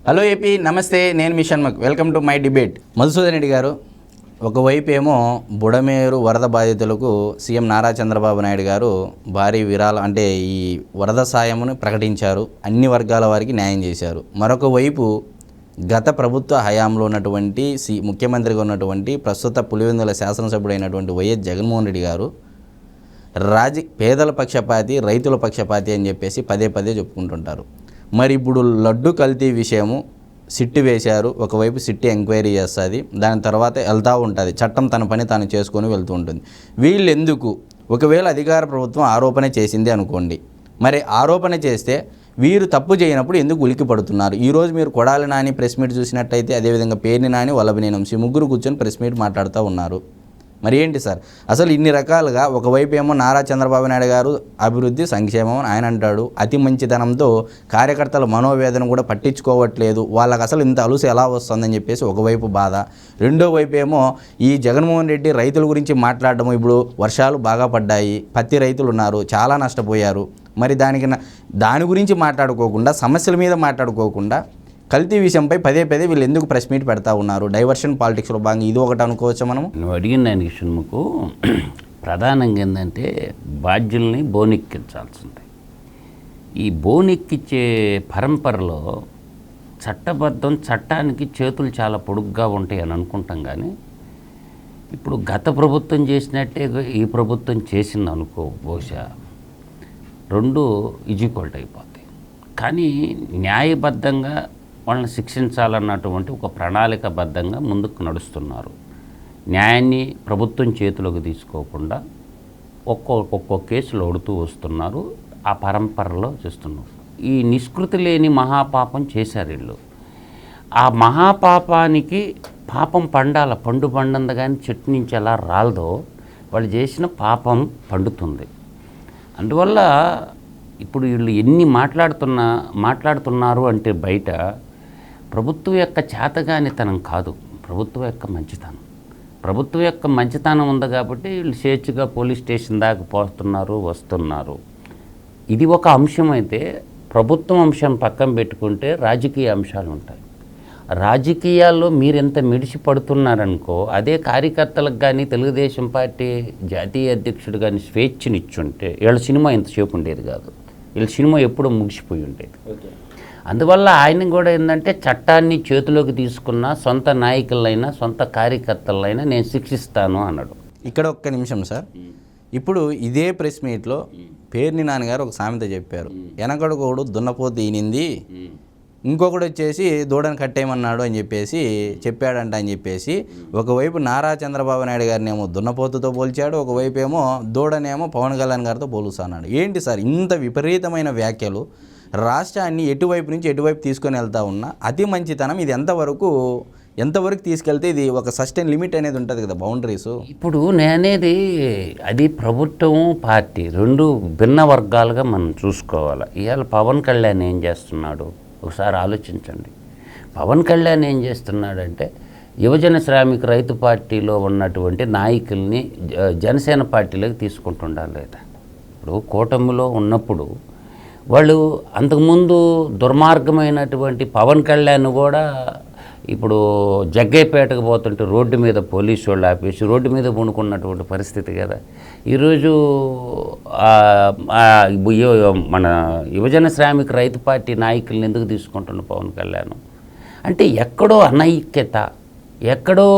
Hello AP, నమస్తే. నేను మీ Shanmukh. Welcome to my debate. Madhusudan Reddy గారు, ఒకవైపు ఏమో బుడమేరు వరద బాధితులకు సీఎం నారా చంద్రబాబు నాయుడు గారు భారీ విరాళం అంటే ఈ వరద సాయమును ప్రకటించారు, అన్ని వర్గాల వారికి న్యాయం చేశారు. మరొక వైపు గత ప్రభుత్వ హయాంలో ఉన్నటువంటి ముఖ్యమంత్రిగా ఉన్నటువంటి ప్రస్తుత పులివెందుల శాసనసభ్యుడైనటువంటి వైఎస్ జగన్మోహన్ రెడ్డి గారు పేదల పక్షపాతి, రైతుల పక్షపాతి అని చెప్పేసి పదే పదే చెప్పుకుంటుంటారు. మరి ఇప్పుడు లడ్డు కల్తీ విషయము సిట్టు వేశారు. ఒకవైపు సిట్టు ఎంక్వైరీ చేస్తుంది, దాని తర్వాత వెళ్తూ ఉంటుంది, చట్టం తన పని తాను చేసుకొని వెళ్తూ ఉంటుంది. వీళ్ళు ఎందుకు, ఒకవేళ అధికార ప్రభుత్వం ఆరోపణ చేసింది అనుకోండి, మరి ఆరోపణ చేస్తే వీరు తప్పు చేయనప్పుడు ఎందుకు ఉలికి పడుతున్నారు? ఈరోజు మీరు కొడాలి నాని ప్రెస్ మీట్ చూసినట్టయితే, అదేవిధంగా పేర్ని నాని, వల్లభనేని వంశీ ముగ్గురు కూర్చొని ప్రెస్ మీట్ మాట్లాడుతూ ఉన్నారు. మరి ఏంటి సార్ అసలు ఇన్ని రకాలుగా? ఒకవైపు ఏమో నారా చంద్రబాబు నాయుడు గారు అభివృద్ధి సంక్షేమం ఆయన అంటాడు, అతి మంచితనంతో కార్యకర్తల మనోవేదన కూడా పట్టించుకోవట్లేదు, వాళ్ళకి అసలు ఇంత అలుసు ఎలా వస్తుందని చెప్పేసి ఒకవైపు బాధ. రెండో వైపు ఏమో ఈ జగన్మోహన్ రెడ్డి రైతుల గురించి మాట్లాడడం, ఇప్పుడు వర్షాలు బాగా పడ్డాయి, పత్తి రైతులు ఉన్నారు, చాలా నష్టపోయారు. మరి దాని గురించి మాట్లాడుకోకుండా, సమస్యల మీద మాట్లాడుకోకుండా కల్తీ విషయంపై పదే పదే వీళ్ళు ఎందుకు ప్రెస్ మీట్ పెడతా ఉన్నారు? డైవర్షన్ పాలిటిక్స్లో భాగంగా ఇది ఒకటి అనుకోవచ్చు మనం. నువ్వు అడిగిన దానికి షణ్ముఖు ప్రధానంగా ఏంటంటే బాధ్యుల్ని బోనెక్కించాల్సింది. ఈ బోనెక్కిచ్చే పరంపరలో చట్టానికి చేతులు చాలా పొడుగ్గా ఉంటాయి అని అనుకుంటాం. కానీ ఇప్పుడు గత ప్రభుత్వం చేసినట్టే ఈ ప్రభుత్వం చేసింది అనుకో, బహుశా రెండు ఈక్వల్ అయిపోతాయి. కానీ న్యాయబద్ధంగా వాళ్ళని శిక్షించాలన్నటువంటి ఒక ప్రణాళికబద్ధంగా ముందుకు నడుస్తున్నారు. న్యాయాన్ని ప్రభుత్వం చేతిలోకి తీసుకోకుండా ఒక్కో కేసులు ఓడుతూ వస్తున్నారు. ఆ పరంపరలో చేస్తున్నారు. ఈ నిష్కృతి లేని మహాపాపం చేశారు వీళ్ళు. ఆ మహాపాపానికి పాపం పండాల, పండు పండంది కానీ చెట్టు నుంచి ఎలా రాలదో వాళ్ళు చేసిన పాపం పండుతుంది. అందువల్ల ఇప్పుడు వీళ్ళు ఎన్ని మాట్లాడుతున్నారు అంటే బయట ప్రభుత్వం యొక్క చేతగానితనం కాదు, ప్రభుత్వం యొక్క మంచితనం. ప్రభుత్వం యొక్క మంచితనం ఉంది కాబట్టి వీళ్ళు స్వేచ్ఛగా పోలీస్ స్టేషన్ దాకా పోస్తున్నారు, వస్తున్నారు. ఇది ఒక అంశం అయితే, ప్రభుత్వం అంశం పక్కన పెట్టుకుంటే రాజకీయ అంశాలు ఉంటాయి. రాజకీయాల్లో మీరెంత మిడిచి పడుతున్నారనుకో, అదే కార్యకర్తలకు కానీ తెలుగుదేశం పార్టీ జాతీయ అధ్యక్షుడు కానీ స్వేచ్ఛనిచ్చుంటే వీళ్ళ సినిమా ఎంతసేపు ఉండేది కాదు, వీళ్ళ సినిమా ఎప్పుడూ ముగిసిపోయి ఉండేది. అందువల్ల ఆయన కూడా ఏంటంటే చట్టాన్ని చేతిలోకి తీసుకున్న సొంత నాయకులైనా సొంత కార్యకర్తలైనా నేను శిక్షిస్తాను అన్నాడు. ఇక్కడ ఒక్క నిమిషం సార్. ఇప్పుడు ఇదే ప్రెస్ మీట్లో పేర్ని నాన్నగారు ఒక సామెత చెప్పారు, వెనకడుకోడు దున్నపోతు ఈనింది, ఇంకొకటి వచ్చేసి దూడని కట్టేయమన్నాడు అని చెప్పేసి చెప్పాడంట అని చెప్పేసి ఒకవైపు నారా చంద్రబాబు నాయుడు గారిని ఏమో దున్నపోతుతో పోల్చాడు, ఒకవైపు ఏమో దూడనేమో పవన్ కళ్యాణ్ గారితో పోలుస్తున్నాడు. ఏంటి సార్ ఇంత విపరీతమైన వ్యాఖ్యలు? రాష్ట్రాన్ని ఎటువైపు నుంచి ఎటువైపు తీసుకొని వెళ్తా ఉన్నా అతి మంచితనం ఇది ఎంతవరకు తీసుకెళ్తే ఇది ఒక సస్టైన్ లిమిట్ అనేది ఉంటుంది కదా, బౌండరీస్. ఇప్పుడు నేనేది అది ప్రభుత్వం పార్టీ రెండు భిన్న వర్గాలుగా మనం చూసుకోవాలి. ఇవాళ పవన్ కళ్యాణ్ ఏం చేస్తున్నాడు ఒకసారి ఆలోచించండి. పవన్ కళ్యాణ్ ఏం చేస్తున్నాడంటే యువజన శ్రామిక రైతు పార్టీలో ఉన్నటువంటి నాయకుల్ని జనసేన పార్టీలోకి తీసుకుంటుండాలి లేదా? ఇప్పుడు కూటమిలో ఉన్నప్పుడు వాళ్ళు అంతకుముందు దుర్మార్గమైనటువంటి పవన్ కళ్యాణ్ కూడా ఇప్పుడు జగ్గైపేటకు పోతుంటే రోడ్డు మీద పోలీసు వాళ్ళు ఆపేసి రోడ్డు మీద పూనుకున్నటువంటి పరిస్థితి కదా. ఈరోజు మన యువజన శ్రామిక రైతు పార్టీ నాయకులను ఎందుకు తీసుకుంటున్న పవన్ కళ్యాణ్ అంటే ఎక్కడో అనైక్యత, ఎక్కడో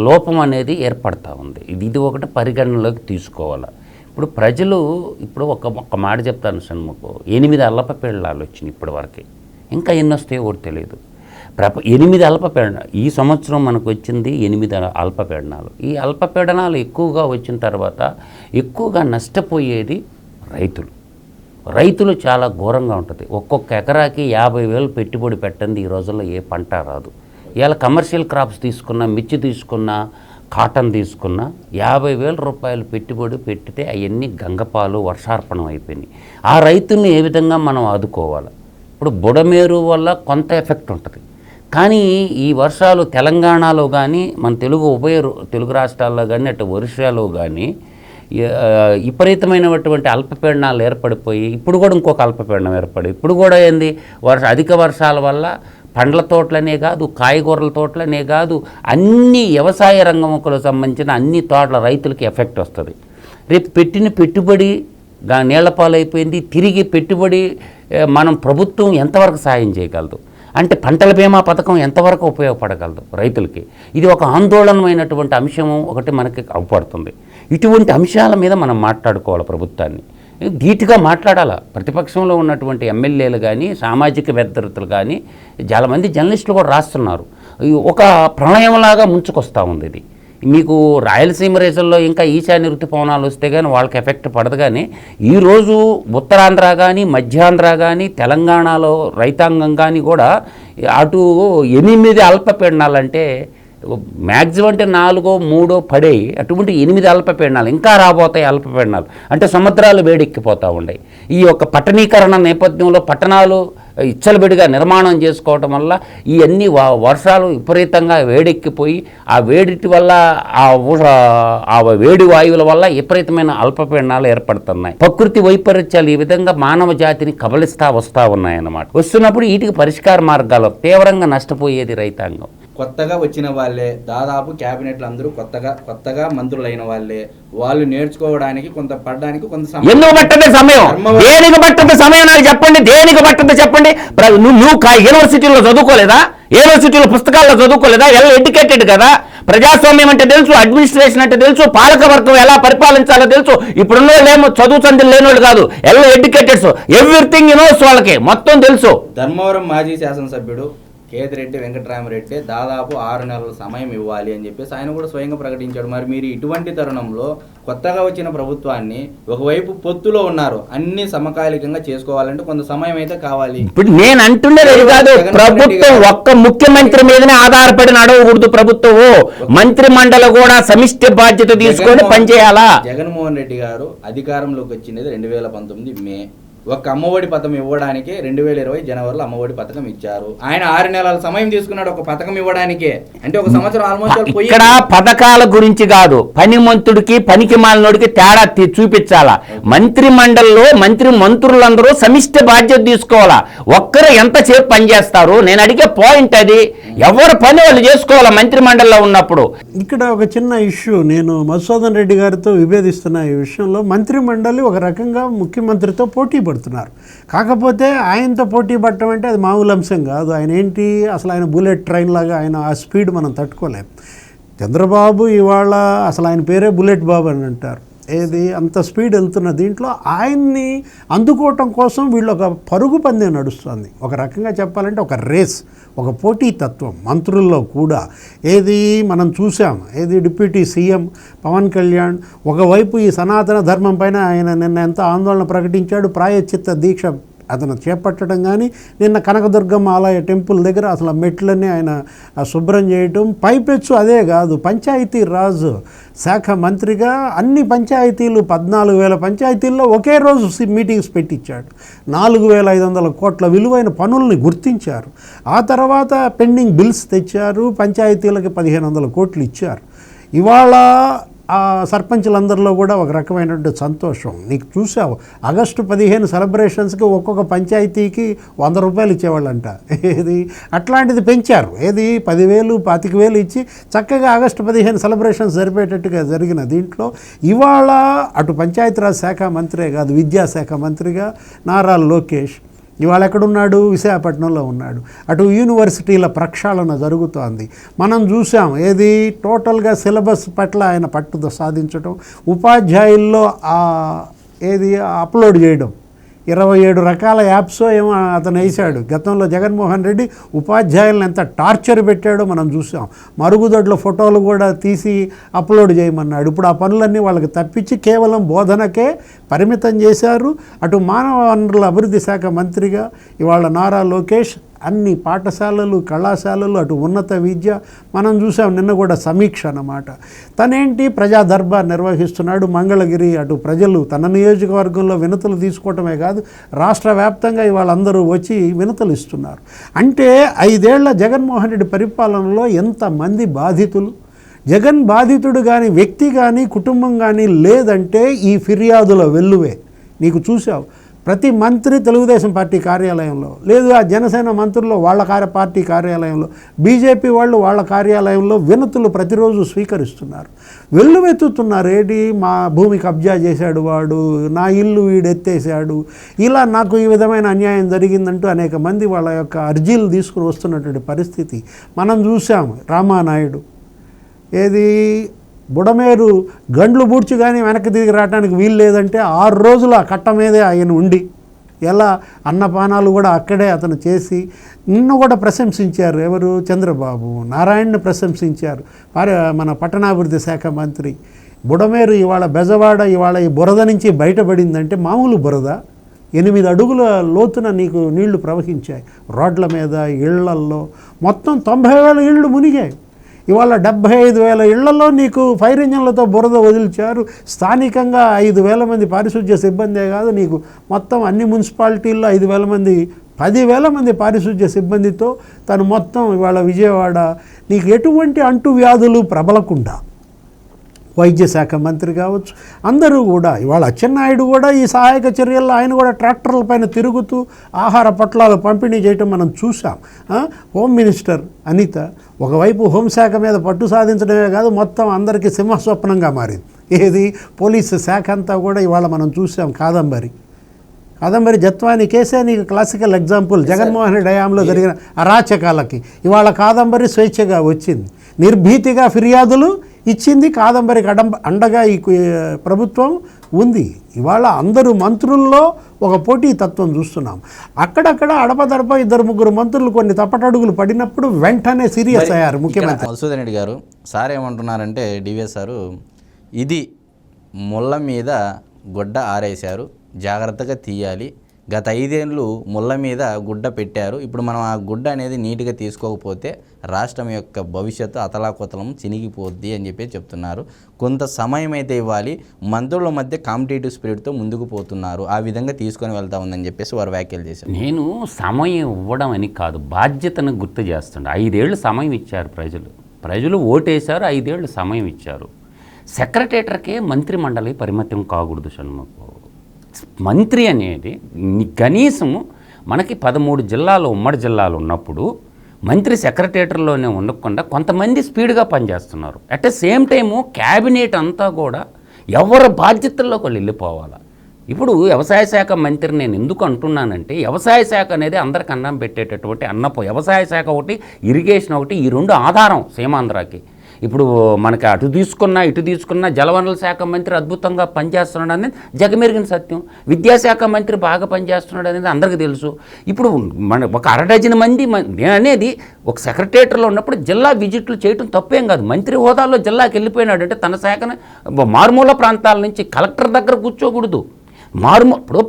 లోపం అనేది ఏర్పడతా ఉంది. ఇది ఒకటి పరిగణనలోకి తీసుకోవాలి. ఇప్పుడు ప్రజలు ఇప్పుడు ఒక మాట చెప్తాను షణ్ముఖు, 8 అల్లపపీడనాలు వచ్చినాయి ఇప్పటి వరకు, ఇంకా ఎన్ని వస్తాయో కూడా తెలియదు. 8 అల్పపీడనాలు ఈ సంవత్సరం మనకు వచ్చింది, 8 అల్పపీడనాలు. ఈ అల్పపీడనాలు ఎక్కువగా వచ్చిన తర్వాత ఎక్కువగా నష్టపోయేది రైతులు చాలా ఘోరంగా ఉంటుంది. ఒక్కొక్క ఎకరాకి 50,000 పెట్టుబడి పెట్టండి ఈ రోజుల్లో ఏ పంట రాదు. ఇవాళ కమర్షియల్ క్రాప్స్ తీసుకున్నా, మిర్చి తీసుకున్నా, కాటన్ తీసుకున్నా 50,000 రూపాయలు పెట్టుబడి పెట్టితే అవన్నీ గంగపాలు వర్షార్పణం అయిపోయినాయి. ఆ రైతుల్ని ఏ విధంగా మనం ఆదుకోవాలి? ఇప్పుడు బుడమేరు వల్ల కొంత ఎఫెక్ట్ ఉంటుంది, కానీ ఈ వర్షాలు తెలంగాణలో కానీ మన తెలుగు రాష్ట్రాల్లో కానీ అటు ఒరిస్సాలో కానీ విపరీతమైనటువంటి అల్పపీడనాలు ఏర్పడిపోయి ఇప్పుడు కూడా ఇంకొక అల్పపీడనం ఏర్పడి ఇప్పుడు కూడా అధిక వర్షాల వల్ల పండ్ల తోటలనే కాదు, కాయగూరల తోటలనే కాదు, అన్ని వ్యవసాయ రంగములకు సంబంధించిన అన్ని తోటల రైతులకి ఎఫెక్ట్ వస్తుంది. రేపు పెట్టిన పెట్టుబడి నీళ్ల పాలైపోయింది. తిరిగి పెట్టుబడి మనం ప్రభుత్వం ఎంతవరకు సాయం చేయగలదు, అంటే పంటల బీమా పథకం ఎంతవరకు ఉపయోగపడగలదు రైతులకి. ఇది ఒక ఆందోళనమైనటువంటి అంశము ఒకటి మనకి అవపడుతుంది. ఇటువంటి అంశాల మీద మనం మాట్లాడుకోవాలి, ప్రభుత్వాన్ని ధీటుగా మాట్లాడాలా. ప్రతిపక్షంలో ఉన్నటువంటి ఎమ్మెల్యేలు కానీ, సామాజిక వేత్తలు కానీ, చాలామంది జర్నలిస్టులు కూడా రాస్తున్నారు. ఒక ప్రళయంలాగా ముంచుకొస్తూ ఉంది ఇది. మీకు రాయలసీమ రీజన్లో ఇంకా ఈశాన్య ఋతుపవనాలు వస్తే కానీ వాళ్ళకి ఎఫెక్ట్ పడదు. కానీ ఈరోజు ఉత్తరాంధ్ర కానీ, మధ్యాంధ్ర కానీ, తెలంగాణలో రైతాంగం కానీ కూడా అటు 8 అల్పపీడనాలంటే మ్యాక్సిమం అంటే 4, 3 పడేయి, అటువంటి 8 అల్పపీడనాలు ఇంకా రాబోతాయి. అల్పపీడనాలు అంటే సముద్రాలు వేడెక్కిపోతూ ఉన్నాయి. ఈ యొక్క పట్టణీకరణ నేపథ్యంలో పట్టణాలు ఇచ్చలబిడిగా నిర్మాణం చేసుకోవటం వల్ల ఈ అన్ని వర్షాలు విపరీతంగా వేడెక్కిపోయి ఆ వేడిటి వల్ల ఆ వేడి వాయువుల వల్ల విపరీతమైన అల్పపీడనాలు ఏర్పడుతున్నాయి. ప్రకృతి వైపరీత్యాలు ఈ విధంగా మానవ జాతిని కబలిస్తా వస్తూ ఉన్నాయన్నమాట. వస్తున్నప్పుడు వీటికి పరిష్కార మార్గాలు తీవ్రంగా నష్టపోయేది రైతాంగం. కొత్తగా వచ్చిన వాళ్ళే, దాదాపు క్యాబినెట్లు అందరూ కొత్తగా మంత్రులైన వాళ్ళే, వాళ్ళు నేర్చుకోవడానికి కొంత పడడానికి కొంత సమయం. ఎందుకు పట్టదు సమయం? దేనికి పట్టదు సమయం నాకు చెప్పండి. దేనికి పట్టదు చెప్పండి. నువ్వు యూనివర్సిటీలో చదువుకోలేదా? యూనివర్సిటీలో పుస్తకాల్లో చదువుకోలేదా? ఎలా ఎడ్యుకేటెడ్ కదా. ప్రజాస్వామ్యం అంటే తెలుసు, అడ్మినిస్ట్రేషన్ అంటే తెలుసు, పాలక వర్గం ఎలా పరిపాలించాలో తెలుసు. ఇప్పుడున్న వాళ్ళు ఏమో చదువు సంధ్యలు లేనివాళ్ళు కాదు, ఎలా ఎడ్యుకేటెడ్స్, ఎవ్రీథింగ్ యూనోస్, వాళ్ళకి మొత్తం తెలుసు. ధర్మవరం మాజీ శాసనసభ్యుడు కేతిరెడ్డి వెంకటరామరెడ్డి దాదాపు 6 నెలల సమయం ఇవ్వాలి అని చెప్పేసి ఆయన కూడా స్వయంగా ప్రకటించాడు. మరి మీరు ఇటువంటి తరుణంలో కొత్తగా వచ్చిన ప్రభుత్వాన్ని ఒకవైపు పొత్తులో ఉన్నారు, అన్ని సమకాలికంగా చేసుకోవాలంటే కొంత సమయం అయితే కావాలి. ఇప్పుడు నేను అంటుండేది కాదు, ప్రభుత్వం ఒక్క ముఖ్యమంత్రి మీదనే ఆధారపడి నడవకూడదు. ప్రభుత్వం మంత్రి మండలి కూడా సమిష్టి బాధ్యత తీసుకొని పనిచేయాలా. జగన్మోహన్ రెడ్డి గారు అధికారంలోకి వచ్చినది 2019 మే. ఒక అమ్మఒడి పథకం ఇవ్వడానికి 2020 జనవరిలో అమ్మఒడి పథకం ఇచ్చారు. ఆయన 6 నెలల సమయం తీసుకున్నాడు ఒక పథకం ఇవ్వడానికే. అంటే ఒక సంవత్సరం ఆల్మోస్ట్. ఇక్కడ పథకాల గురించి కాదు, పనిమంతుడికి పనికి మాలినోడికి తేడా చూపించాలా. మంత్రి మండలిలో మంత్రులందరూ సమిష్టి బాధ్యత తీసుకోవాలా. ఒక్కరు ఎంతసేపు పనిచేస్తారు? నేను అడిగే పాయింట్ అది. ఎవరు పని వాళ్ళు చేసుకోవాలా మంత్రి మండలిలో ఉన్నప్పుడు. ఇక్కడ ఒక చిన్న ఇష్యూ, నేను మధుసూదన్ రెడ్డి గారితో విభేదిస్తున్న ఈ విషయంలో. మంత్రి మండలి ఒక రకంగా ముఖ్యమంత్రితో పోటీ పడుతున్నారు. కాకపోతే ఆయనతో పోటీ పడటం అంటే అది మామూలు అంశం కాదు. ఆయన ఏంటి అసలు, ఆయన బుల్లెట్ ట్రైన్ లాగా, ఆయన ఆ స్పీడ్ మనం తట్టుకోలేం. చంద్రబాబు ఇవాళ అసలు ఆయన పేరే బుల్లెట్ బాబు అని అంటారు. ఏది అంత స్పీడ్ వెళ్తున్న దీంట్లో ఆయన్ని అందుకోవటం కోసం వీళ్ళు ఒక పరుగు పందెం నడుస్తుంది. ఒక రకంగా చెప్పాలంటే ఒక రేస్, ఒక పోటీతత్వం మంత్రుల్లో కూడా. ఏది మనం చూసాం, ఏది డిప్యూటీ సీఎం పవన్ కళ్యాణ్ ఒకవైపు ఈ సనాతన ధర్మం పైన ఆయన నిన్న ఎంత ఆందోళన ప్రకటించాడు, ప్రాయశ్చిత్త దీక్ష అతను చేపట్టడం. కానీ నిన్న కనకదుర్గమ్మ ఆలయ టెంపుల్ దగ్గర అసలు మెట్లన్నీ ఆయన శుభ్రం చేయటం. పైపెచ్చు అదే కాదు, పంచాయతీ రాజ్ శాఖ మంత్రిగా అన్ని పంచాయతీలు 14,000 పంచాయతీల్లో ఒకే రోజు మీటింగ్స్ పెట్టించాడు. 4,500 కోట్ల విలువైన పనుల్ని గుర్తించారు. ఆ తర్వాత పెండింగ్ బిల్స్ తెచ్చారు, పంచాయతీలకి 1,500 కోట్లు ఇచ్చారు. ఇవాళ ఆ సర్పంచులందరిలో కూడా ఒక రకమైనటువంటి సంతోషం. నీకు చూసావు, ఆగస్టు 15 సెలబ్రేషన్స్కి ఒక్కొక్క పంచాయతీకి 100 రూపాయలు ఇచ్చేవాళ్ళంట. ఏది అట్లాంటిది పెంచారు. ఏది 10,000, 25,000 ఇచ్చి చక్కగా ఆగస్టు 15 సెలబ్రేషన్స్ జరిపేటట్టుగా జరిగిన దీంట్లో ఇవాళ అటు పంచాయతీరాజ్ శాఖ మంత్రే కాదు, విద్యాశాఖ మంత్రిగా నారా లోకేష్ ఇవాళ ఎక్కడున్నాడు? విశాఖపట్నంలో ఉన్నాడు. అటు యూనివర్సిటీల ప్రక్షాళన జరుగుతోంది. మనం చూసాం ఏది టోటల్గా సిలబస్ పట్ల ఆయన పట్టుదల సాధించడం, ఉపాధ్యాయుల్లో ఏది అప్లోడ్ చేయడం, 27 రకాల యాప్స్ ఏమో అతను వేసాడు. గతంలో జగన్మోహన్ రెడ్డి ఉపాధ్యాయులను ఎంత టార్చర్ పెట్టాడో మనం చూసాం. మరుగుదొడ్ల ఫోటోలు కూడా తీసి అప్లోడ్ చేయమన్నాడు. ఇప్పుడు ఆ పనులన్నీ వాళ్ళకి తప్పించి కేవలం బోధనకే పరిమితం చేశారు. అటు మానవ వనరుల అభివృద్ధి శాఖ మంత్రిగా ఇవాళ నారా లోకేష్ అన్ని పాఠశాలలు, కళాశాలలు, అటు ఉన్నత విద్య మనం చూసాం. నిన్న కూడా సమీక్ష అన్నమాట. తనేంటి ప్రజా దర్బార్ నిర్వహిస్తున్నాడు. మంగళగిరి అటు ప్రజలు తన నియోజకవర్గంలో వినతులు తీసుకోవటమే కాదు, రాష్ట్ర వ్యాప్తంగా ఇవాళ అందరూ వచ్చి వినతులు ఇస్తున్నారు. అంటే 5 ఏళ్ల జగన్మోహన్ రెడ్డి పరిపాలనలో ఎంతమంది బాధితులు, జగన్ బాధితుడు కానీ వ్యక్తి కానీ కుటుంబం కానీ లేదంటే ఈ ఫిర్యాదుల వెల్లువే. నీకు చూసావు ప్రతి మంత్రి తెలుగుదేశం పార్టీ కార్యాలయంలో, లేదు ఆ జనసేన మంత్రులు వాళ్ళ పార్టీ కార్యాలయంలో, బీజేపీ వాళ్ళు వాళ్ళ కార్యాలయంలో వినతులు ప్రతిరోజు స్వీకరిస్తున్నారు. వెల్లువెత్తుతున్నారు. ఏంటి, మా భూమి కబ్జా చేశాడు వాడు, నా ఇల్లు వీడెత్తేసాడు, ఇలా నాకు ఈ విధమైన అన్యాయం జరిగిందంటూ అనేక మంది వాళ్ళ యొక్క అర్జీలు తీసుకుని వస్తున్నటువంటి పరిస్థితి మనం చూసాం. రామానాయుడు ఏది బుడమేరు గండ్లు బూడ్చి కానీ వెనక్కి తిరిగి రావడానికి వీలు లేదంటే 6 రోజులు ఆ కట్ట మీదే ఆయన ఉండి ఎలా అన్నపానాలు కూడా అక్కడే అతను చేసి నిన్ను కూడా ప్రశంసించారు. ఎవరు, చంద్రబాబు నారాయణని ప్రశంసించారు. మన పట్టణాభివృద్ధి శాఖ మంత్రి. బుడమేరు ఇవాళ బెజవాడ ఇవాళ ఈ బురద నుంచి బయటపడిందంటే మామూలు బురద, 8 అడుగుల లోతున నీకు నీళ్లు ప్రవహించాయి రోడ్ల మీద, ఇళ్లల్లో. మొత్తం 90,000 ఇళ్ళు మునిగాయి. ఇవాళ 75,000 ఇళ్లలో నీకు ఫైర్ ఇంజన్లతో బురద వదిలిచారు. స్థానికంగా 5,000 మంది పారిశుధ్య సిబ్బందే కాదు, నీకు మొత్తం అన్ని మున్సిపాలిటీల్లో 5,000 మంది 10,000 మంది పారిశుధ్య సిబ్బందితో తను మొత్తం ఇవాళ విజయవాడ నీకు ఎటువంటి అంటువ్యాధులు ప్రబలకుండా వైద్య శాఖ మంత్రి కావచ్చు, అందరూ కూడా. ఇవాళ అచ్చెన్నాయుడు కూడా ఈ సహాయక చర్యల్లో ఆయన కూడా ట్రాక్టర్ల పైన తిరుగుతూ ఆహార పొట్లాలు పంపిణీ చేయటం మనం చూసాం. హోమ్ మినిస్టర్ అనిత ఒకవైపు హోంశాఖ మీద పట్టు సాధించడమే కాదు, మొత్తం అందరికీ సింహస్వప్నంగా మారింది. ఏది, పోలీసు శాఖ అంతా కూడా ఇవాళ మనం చూసాం. కాదంబరి జత్వాని కేసే నీకు క్లాసికల్ ఎగ్జాంపుల్. జగన్మోహన్ రెడ్డి హయాంలో జరిగిన అరాచకాలకి ఇవాళ కాదంబరి స్వేచ్ఛగా వచ్చింది, నిర్భీతిగా ఫిర్యాదులు ఇచ్చింది. కాదంబరికి అండగా ఈ ప్రభుత్వం ఉంది. ఇవాళ అందరూ మంత్రుల్లో ఒక పోటీ తత్వం చూస్తున్నాం. అక్కడక్కడ అడపదడప 2-3 మంత్రులు కొన్ని తప్పటడుగులు పడినప్పుడు వెంటనే సీరియస్ అయ్యారు ముఖ్యమంత్రి. మధుసూదన్ రెడ్డి గారు సార్ ఏమంటున్నారంటే, డివిఎస్ సారు ఇది ముళ్ళ మీద గుడ్డ ఆరేశారు, జాగ్రత్తగా తీయాలి. గత 5 ఏళ్ళు ముళ్ళ మీద గుడ్డ పెట్టారు. ఇప్పుడు మనం ఆ గుడ్డ అనేది నీట్గా తీసుకోకపోతే రాష్ట్రం యొక్క భవిష్యత్తు అతలాకుతలం చినిగిపోద్ది అని చెప్పి చెప్తున్నారు. కొంత సమయం అయితే ఇవ్వాలి, మంత్రుల మధ్య కాంపిటేటివ్ స్పిరిట్తో ముందుకు పోతున్నారు, ఆ విధంగా తీసుకొని వెళ్తా ఉందని చెప్పేసి వారు వ్యాఖ్యలు చేశారు. నేను సమయం ఇవ్వడం అని కాదు, బాధ్యతను గుర్తు చేస్తుండే. 5 ఏళ్ళు సమయం ఇచ్చారు ప్రజలు ఓటేశారు, 5 ఏళ్ళు సమయం ఇచ్చారు. సెక్రటేటర్కే మంత్రి మండలి పరిమితం కాకూడదు షణ్ముఖు. మంత్రి అనేది కనీసము మనకి 13 జిల్లాలు ఉమ్మడి జిల్లాలు ఉన్నప్పుడు మంత్రి సెక్రటేటర్లోనే ఉండకుండా కొంతమంది స్పీడ్గా పనిచేస్తున్నారు. At the same time cabinet అంతా కూడా ఎవరి బాధ్యతల్లోకి వాళ్ళు వెళ్ళిపోవాలి. ఇప్పుడు వ్యవసాయ శాఖ మంత్రి నేను ఎందుకు అంటున్నానంటే, వ్యవసాయ శాఖ అనేది అందరికి అన్నం పెట్టేటటువంటి వ్యవసాయ శాఖ ఒకటి, ఇరిగేషన్ ఒకటి, ఈ 2 ఆధారం సీమాంధ్రాకి. ఇప్పుడు మనకి అటు తీసుకున్నా ఇటు తీసుకున్నా జలవనరుల శాఖ మంత్రి అద్భుతంగా పనిచేస్తున్నాడు అనేది జగమెరిగిన సత్యం. విద్యాశాఖ మంత్రి బాగా పనిచేస్తున్నాడు అనేది అందరికీ తెలుసు. ఇప్పుడు మన ఒక 1/2 డజన్ మంది అనేది ఒక సెక్రటేటర్లో ఉన్నప్పుడు జిల్లా విజిట్లు చేయటం తప్పేం కాదు. మంత్రి హోదాలో జిల్లాకి వెళ్ళిపోయినాడు అంటే తన శాఖను మారుమూల ప్రాంతాల నుంచి కలెక్టర్ దగ్గర కూర్చోకూడదు. ఇప్పుడు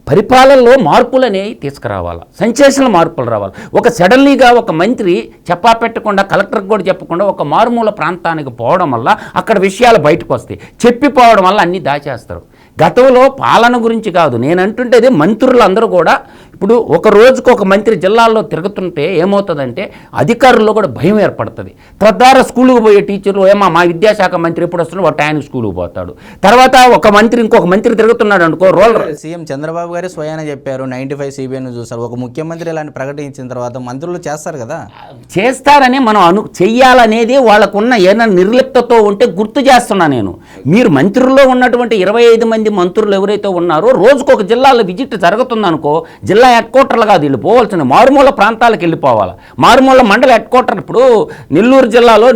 పరిపాలనలో మార్పులు అనేవి తీసుకురావాలి, సెన్సేషనల్ మార్పులు రావాలి. ఒక సడన్లీగా ఒక మంత్రి చెప్పా పెట్టకుండా, కలెక్టర్కి కూడా చెప్పకుండా ఒక మారుమూల ప్రాంతానికి పోవడం వల్ల అక్కడ విషయాలు బయటకు వస్తాయి. చెప్పిపోవడం వల్ల అన్నీ దాచేస్తారు. గతంలో పాలన గురించి కాదు నేను అంటుంటేది, మంత్రులు అందరూ కూడా ఇప్పుడు ఒక రోజుకు ఒక మంత్రి జిల్లాల్లో తిరుగుతుంటే ఏమవుతుందంటే అధికారుల్లో కూడా భయం ఏర్పడుతుంది. తద్వారా స్కూల్కి పోయే టీచర్లు మా విద్యాశాఖ మంత్రి ఎప్పుడు వస్తున్నాడు ఒక టైంకి స్కూల్కి పోతాడు. తర్వాత ఒక మంత్రి ఇంకొక మంత్రి తిరుగుతున్నాడు అనుకో, సీఎం చంద్రబాబు గారే స్వయాన చెప్పారు 95 CBIను చూస్తారు. ఒక ముఖ్యమంత్రి ఇలాంటి ప్రకటించిన తర్వాత మంత్రులు చేస్తారు కదా, చేస్తారని మనం చెయ్యాలనేది వాళ్ళకున్న ఏదైనా నిర్లిప్తతో ఉంటే గుర్తు చేస్తున్నా నేను. మీరు మంత్రుల్లో ఉన్నటువంటి 25 మంది మంత్రులు ఎవరైతే ఉన్నారో రోజుకు ఒక జిల్లాలో విజిట్ జరుగుతుందనుకో, జిల్లా హెడ్ క్వార్టర్లు కాదు వీళ్ళు పోవాల్సింది, మారుమూల ప్రాంతాలకు వెళ్ళిపోవాలి. మారుమూల మండల హెడ్ క్వార్టర్ ఇప్పుడు నెల్లూరు జిల్లాలో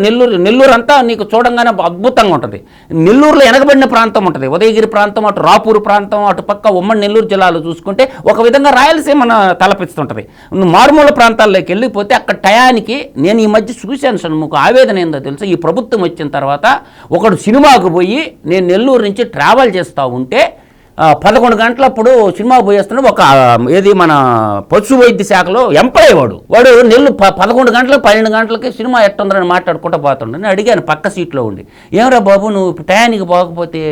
నెల్లూరు అంతా నీకు చూడంగానే అద్భుతంగా ఉంటుంది. నెల్లూరులో వెనకబడిన ప్రాంతం ఉంటుంది, ఉదయగిరి ప్రాంతం, అటు రాపూరు ప్రాంతం, అటు పక్క ఉమ్మడి నెల్లూరు జిల్లాలో చూసుకుంటే ఒక విధంగా రాయలసీమ తలపిస్తుంటుంది. మారుమూల ప్రాంతాల్లోకి వెళ్ళిపోతే అక్కడ టయానికి నేను ఈ మధ్య చూశాను షణ్ముఖ, ఆవేదన ఏందో తెలుసు. ఈ ప్రభుత్వం వచ్చిన తర్వాత ఒకడు సినిమాకు పోయి నేను నెల్లూరు నుంచి ట్రావెల్ చేస్తూ ఉంటే 11 గంటలప్పుడు సినిమా పోయేస్తున్నాడు. ఒక మన పశు వైద్య శాఖలో ఎంప్లాయ్ వాడు 11 గంటలకు 12 గంటలకి సినిమా ఎట్టుందని మాట్లాడుకుంటూ పోతుండే. నేను అడిగాను పక్క సీట్లో ఉండి, ఏమరా బాబు నువ్వు టయానికి పోకపోతే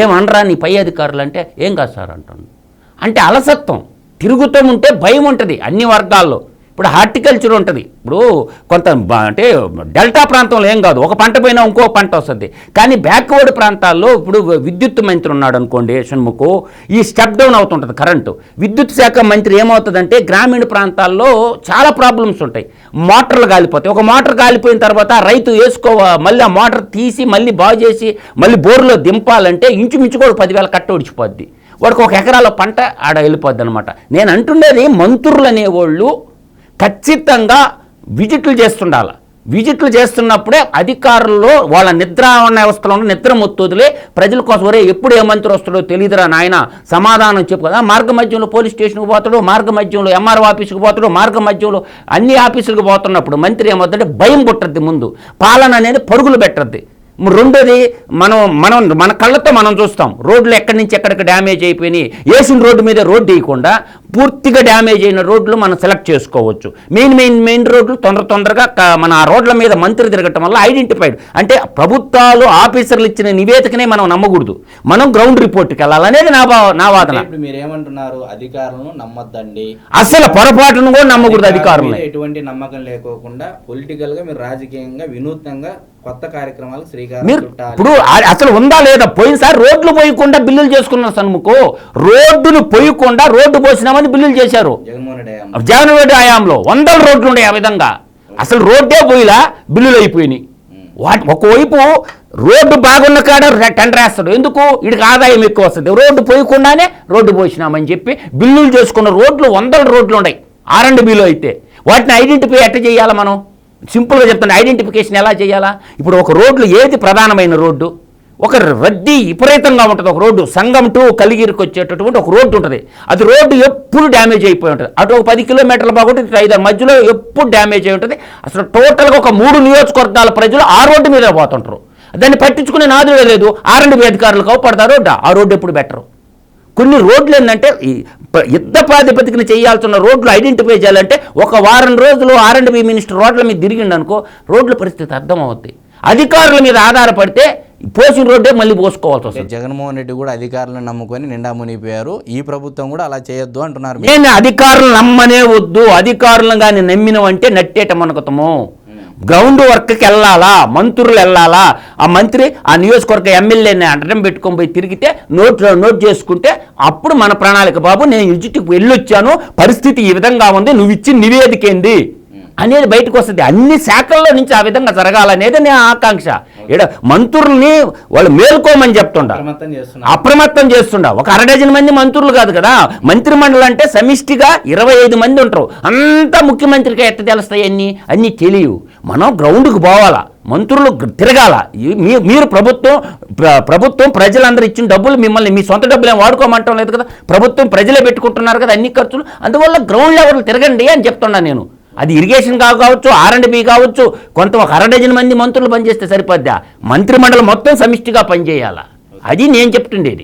ఏమనరా నీ పై అధికారులు అంటే, ఏం కాదు సార్ అంటాను. అంటే అలసత్వం, తిరుగుతూ ఉంటే భయం ఉంటుంది అన్ని వర్గాల్లో. ఇప్పుడు హార్టికల్చర్ ఉంటుంది. ఇప్పుడు కొంత అంటే డెల్టా ప్రాంతంలో ఏం కాదు, ఒక పంట పోయినా ఇంకో పంట వస్తుంది. కానీ బ్యాక్వర్డ్ ప్రాంతాల్లో ఇప్పుడు విద్యుత్ మంత్రి ఉన్నాడు అనుకోండి షణ్ముఖు, ఈ స్టెప్ డౌన్ అవుతుంటుంది కరెంటు. విద్యుత్ శాఖ మంత్రి ఏమవుతుందంటే గ్రామీణ ప్రాంతాల్లో చాలా ప్రాబ్లమ్స్ ఉంటాయి. మోటార్లు కాలిపోతాయి. ఒక మోటార్ కాలిపోయిన తర్వాత రైతు మళ్ళీ ఆ మోటార్ తీసి మళ్ళీ బాగు చేసి మళ్ళీ బోరులో దింపాలంటే ఇంచుమించు కూడా 10,000 కట్ట ఒడిచిపోద్ది. వాడికి 1 ఎకరాల పంట ఆడ వెళ్ళిపోద్ది అనమాట. నేను అంటుండేది మంత్రులు అనేవాళ్ళు ఖచ్చితంగా విజిట్లు చేస్తుండాలి. విజిట్లు చేస్తున్నప్పుడే అధికారుల్లో వాళ్ళ నిద్ర వ్యవస్థలో నిద్ర మొత్తుదిలే ప్రజల కోసం ఒరే ఎప్పుడు ఏ మంత్రి వస్తాడో తెలియదురా నాయన సమాధానం చెప్పు కదా. మార్గ మధ్యంలో పోలీస్ స్టేషన్కి పోతాడు, మార్గ మధ్యంలో ఎంఆర్ఓ ఆఫీస్కి పోతాడు, మార్గ మధ్యంలో అన్ని ఆఫీసులకు పోతున్నప్పుడు మంత్రి ఏమవుతుందంటే భయం పుట్టద్ది. ముందు పాలన అనేది పరుగులు పెట్టద్ది. రెండోది మన కళ్ళతో మనం చూస్తాం రోడ్లు ఎక్కడి నుంచి ఎక్కడికి డ్యామేజ్ అయిపోయినాయి. వేసిన రోడ్డు మీద రోడ్డు వేయకుండా పూర్తిగా డ్యామేజ్ అయిన రోడ్లు మనం సెలెక్ట్ చేసుకోవచ్చు. మెయిన్ రోడ్లు తొందరగా మన ఆ రోడ్ల మీద మంత్రి తిరగటం వల్ల ఐడెంటిఫైడ్ అంటే ప్రభుత్వాలు ఆఫీసర్లు ఇచ్చిన నివేదికనే మనం నమ్మకూడదు, మనం గ్రౌండ్ రిపోర్ట్కి వెళ్ళాలనేది నా వాదన. ఇప్పుడు మీరు ఏమంటున్నారు, అధికారులను నమ్మొద్దండి, అసలు పొరపాటును కూడా నమ్మకూడదు. అధికారులు ఎటువంటి నమ్మకం లేకోకుండా పొలిటికల్ గా మీరు రాజకీయంగా వినూత్నంగా కొత్త కార్యక్రమాలకు మీరు ఇప్పుడు అసలు ఉందా లేదా? పోయినసారి రోడ్లు పోయకుండా బిల్లులు చేసుకున్నారు షణ్ముఖు. రోడ్డును పోయకుండా రోడ్డు పోసినామని బిల్లులు చేశారు జగన్ రెడ్డి హయాంలో. 100 రోడ్లు ఉండే ఆ విధంగా. అసలు రోడ్డే పోయిలా బిల్లులు అయిపోయినాయి. ఒకవైపు రోడ్డు బాగున్న కాడ టెండర్ వేస్తాడు. ఎందుకు? వీడికి ఆదాయం ఎక్కువ వస్తుంది. రోడ్డు పోయకుండానే రోడ్డు పోసినామని చెప్పి బిల్లులు చేసుకున్న రోడ్లు 100 రోడ్లు ఉన్నాయి R&Bలో అయితే. వాటిని ఐడెంటిఫై ఎట్లా చేయాలా? మనం సింపుల్గా చెప్తాను, ఐడెంటిఫికేషన్ ఎలా చేయాలా? ఇప్పుడు ఒక రోడ్లు ఏది ప్రధానమైన రోడ్డు, ఒక రద్దీ విపరీతంగా ఉంటుంది. ఒక రోడ్డు సంగం టు కలిగిరికి వచ్చేటటువంటి ఒక రోడ్డు ఉంటుంది. అది రోడ్డు ఎప్పుడు డ్యామేజ్ అయిపోయి ఉంటుంది. అటు ఒక 10 కిలోమీటర్ల బాగుంటుంది, 5 మధ్యలో ఎప్పుడు డ్యామేజ్ అయి ఉంటుంది. అసలు టోటల్గా ఒక 3 నియోజకవర్గాల ప్రజలు ఆ రోడ్డు మీద పోతుంటారు. దాన్ని పట్టించుకునే నాదుడే లేదు. R&B అధికారులు కోపడతారు, ఆ రోడ్డు ఎప్పుడు బెటరు. కొన్ని రోడ్లు ఏంటంటే యుద్ధ ప్రాతిపదికన చేయాల్సిన రోడ్లు ఐడెంటిఫై చేయాలంటే ఒక వారం రోజులు R&B మినిస్టర్ రోడ్ల మీద తిరిగిండు అనుకో, రోడ్ల పరిస్థితి అర్థమవుద్ది. అధికారుల మీద ఆధారపడితే పోసిన రోడ్డే మళ్ళీ పోసుకోవాల్సి వస్తుంది. జగన్మోహన్ రెడ్డి కూడా అధికారులను నమ్ముకొని నిండా మునిగిపోయారు. ఈ ప్రభుత్వం కూడా అలా చేయొద్దు అంటున్నారు. నేను అధికారులు నమ్మనే వద్దు. అధికారులను కానీ నమ్మినవంటే నట్టేట మనకుతము. గ్రౌండ్ వర్క్కి వెళ్ళాలా, మంత్రులు వెళ్ళాలా. ఆ మంత్రి ఆ నియోజకవర్గ ఎమ్మెల్యేని అడ్డం పెట్టుకొని పోయి తిరిగితే నోట్ చేసుకుంటే అప్పుడు మన ప్రణాళిక బాబు నేను విజిట్కి వెళ్ళొచ్చాను, పరిస్థితి ఈ విధంగా ఉంది, నువ్వు ఇచ్చిన నివేదిక ఏంది అనేది బయటకు వస్తుంది. అన్ని శాఖల్లో నుంచి ఆ విధంగా జరగాలనేది నా ఆకాంక్ష. ఇక్కడ మంత్రుల్ని వాళ్ళు మేల్కోమని చెప్తుండా, అప్రమత్తం చేస్తుండా. ఒక 1/2 డజన్ మంది మంత్రులు కాదు కదా. మంత్రి మండలి అంటే సమిష్టిగా 25 మంది ఉంటారు. అంతా ముఖ్యమంత్రికి ఎట్ట తెలుస్తాయి? అన్నీ తెలియవు. మనం గ్రౌండ్కి పోవాలా, మంత్రులు తిరగాల. మీరు ప్రభుత్వం ప్రజలందరూ ఇచ్చిన డబ్బులు మిమ్మల్ని మీ సొంత డబ్బులు ఏం వాడుకోమంటాం లేదు కదా. ప్రభుత్వం ప్రజలే పెట్టుకుంటున్నారు కదా అన్ని ఖర్చులు. అందువల్ల గ్రౌండ్ లెవెల్ తిరగండి అని చెప్తున్నా నేను. అది ఇరిగేషన్ కావచ్చు, R&B కావచ్చు. కొంత ఒక 1/2 డజన్ మంది మంత్రులు పనిచేస్తే సరిపోద్దా? మంత్రిమండలి మొత్తం సమిష్టిగా పనిచేయాలా? అది నేను చెప్తుండేది.